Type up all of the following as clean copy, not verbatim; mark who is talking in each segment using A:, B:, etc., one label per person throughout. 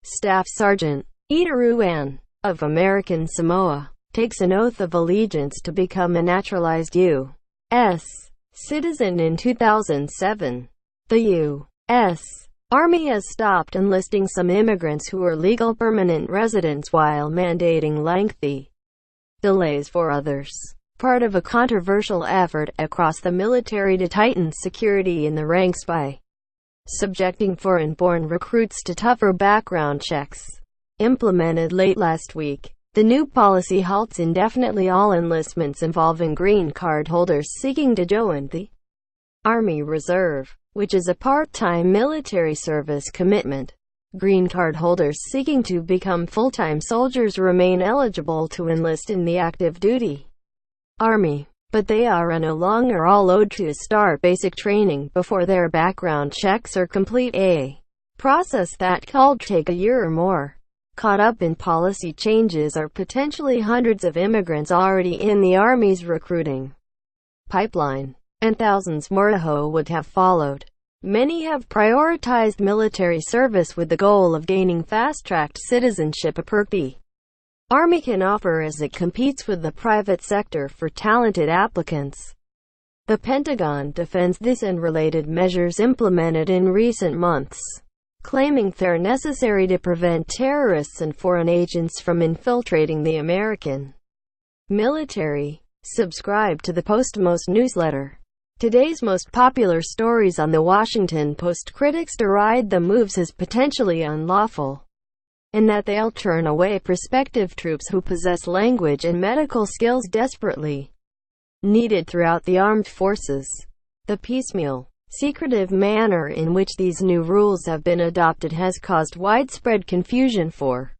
A: Staff Sergeant Eteru Ane, of American Samoa, takes an oath of allegiance to become a naturalized U.S. citizen in 2007. The U.S. Army has stopped enlisting some immigrants who are legal permanent residents while mandating lengthy delays for others, part of a controversial effort across the military to tighten security in the ranks by subjecting foreign-born recruits to tougher background checks. Implemented late last week, the new policy halts indefinitely all enlistments involving green card holders seeking to join the Army Reserve, which is a part-time military service commitment. Green card holders seeking to become full-time soldiers remain eligible to enlist in the active duty Army, but they are no longer all owed to start basic training before their background checks are complete, a process that could take a year or more. Caught up in policy changes are potentially hundreds of immigrants already in the Army's recruiting pipeline, and thousands more who would have followed. Many have prioritized military service with the goal of gaining fast-tracked citizenship, a perk the Army can offer as it competes with the private sector for talented applicants. The Pentagon defends this and related measures implemented in recent months, claiming they're necessary to prevent terrorists and foreign agents from infiltrating the American military. Subscribe to the Post-Most newsletter. Today's most popular stories on the Washington Post. Critics deride the moves as potentially unlawful, and that they'll turn away prospective troops who possess language and medical skills desperately needed throughout the armed forces. The piecemeal, secretive manner in which these new rules have been adopted has caused widespread confusion for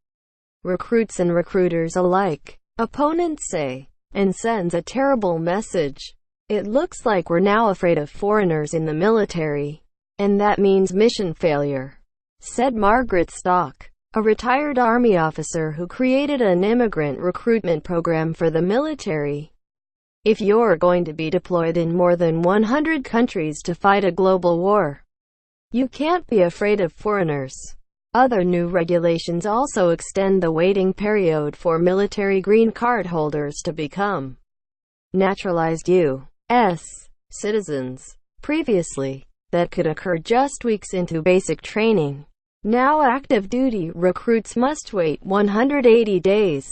A: recruits and recruiters alike, opponents say, and sends a terrible message. It looks like we're now afraid of foreigners in the military, and that means mission failure, said Margaret Stock, a retired Army officer who created an immigrant recruitment program for the military. If you're going to be deployed in more than 100 countries to fight a global war, you can't be afraid of foreigners. Other new regulations also extend the waiting period for military green card holders to become naturalized U.S. citizens. Previously, that could occur just weeks into basic training. Now active duty recruits must wait 180 days.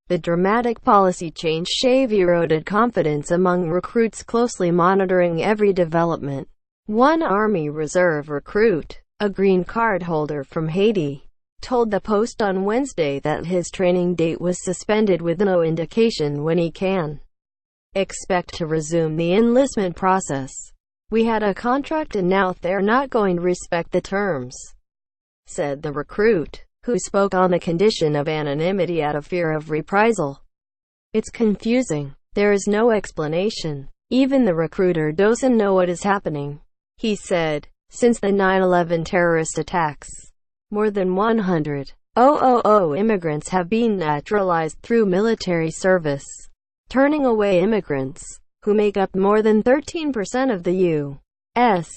A: The dramatic policy change eroded confidence among recruits, closely monitoring every development. One Army Reserve recruit, a green card holder from Haiti, told the Post on Wednesday that his training date was suspended with no indication when he can expect to resume the enlistment process. "We had a contract and now they're not going to respect the terms," said the recruit, who spoke on the condition of anonymity out of fear of reprisal. "It's confusing. There is no explanation. Even the recruiter doesn't know what is happening," he said. Since the 9/11 terrorist attacks, more than 100,000 immigrants have been naturalized through military service, turning away immigrants, who make up more than 13% of the U.S.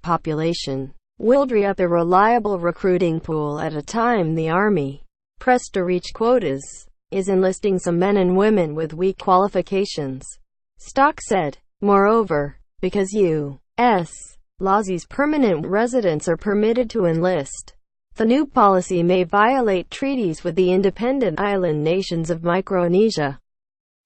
A: population, will dry up a reliable recruiting pool at a time the Army, pressed to reach quotas, is enlisting some men and women with weak qualifications, Stock said. Moreover, because U.S. Aussies permanent residents are permitted to enlist, the new policy may violate treaties with the independent island nations of Micronesia,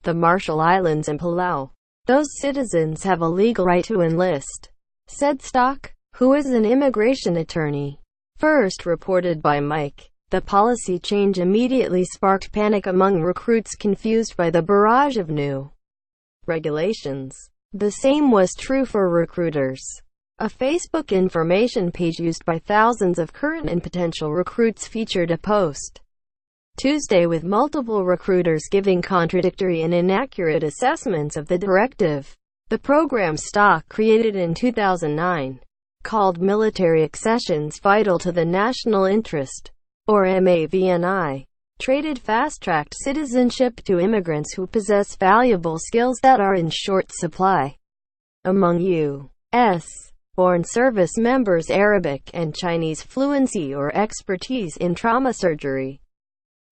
A: the Marshall Islands and Palau. Those citizens have a legal right to enlist, said Stock, who is an immigration attorney. First reported by Mike, the policy change immediately sparked panic among recruits confused by the barrage of new regulations. The same was true for recruiters. A Facebook information page used by thousands of current and potential recruits featured a post Tuesday with multiple recruiters giving contradictory and inaccurate assessments of the directive. The program Stock created in 2009, called Military Accessions Vital to the National Interest, or MAVNI, traded fast-tracked citizenship to immigrants who possess valuable skills that are in short supply among U.S. foreign service members Arabic and Chinese fluency or expertise in trauma surgery.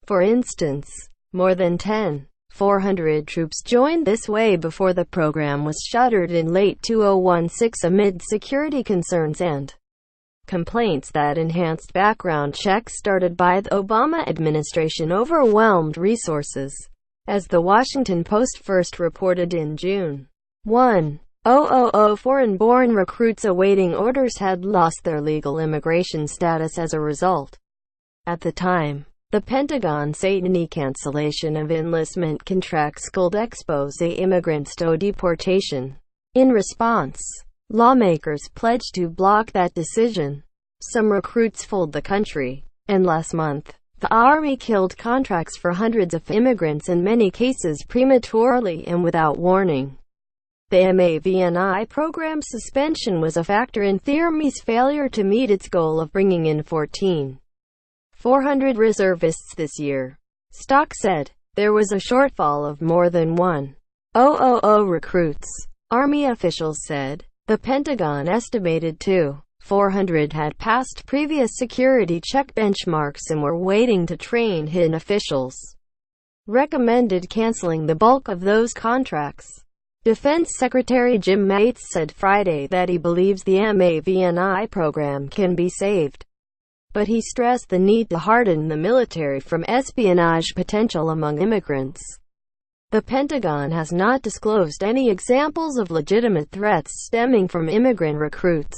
A: For instance, more than 10,400 troops joined this way before the program was shuttered in late 2016 amid security concerns and complaints that enhanced background checks started by the Obama administration overwhelmed resources. As the Washington Post first reported in June 1000, foreign-born recruits awaiting orders had lost their legal immigration status as a result. At the time, the Pentagon said any cancellation of enlistment contracts could expose immigrants to deportation. In response, lawmakers pledged to block that decision. Some recruits fled the country, and last month, the Army killed contracts for hundreds of immigrants in many cases prematurely and without warning. The MAVNI program suspension was a factor in the Army's failure to meet its goal of bringing in 14,400 reservists this year. Stock said there was a shortfall of more than 1,000 recruits. Army officials said the Pentagon estimated 2,400 had passed previous security check benchmarks and were waiting to train. Hidden officials recommended canceling the bulk of those contracts. Defense Secretary Jim Mattis said Friday that he believes the MAVNI program can be saved, but he stressed the need to harden the military from espionage potential among immigrants. The Pentagon has not disclosed any examples of legitimate threats stemming from immigrant recruits.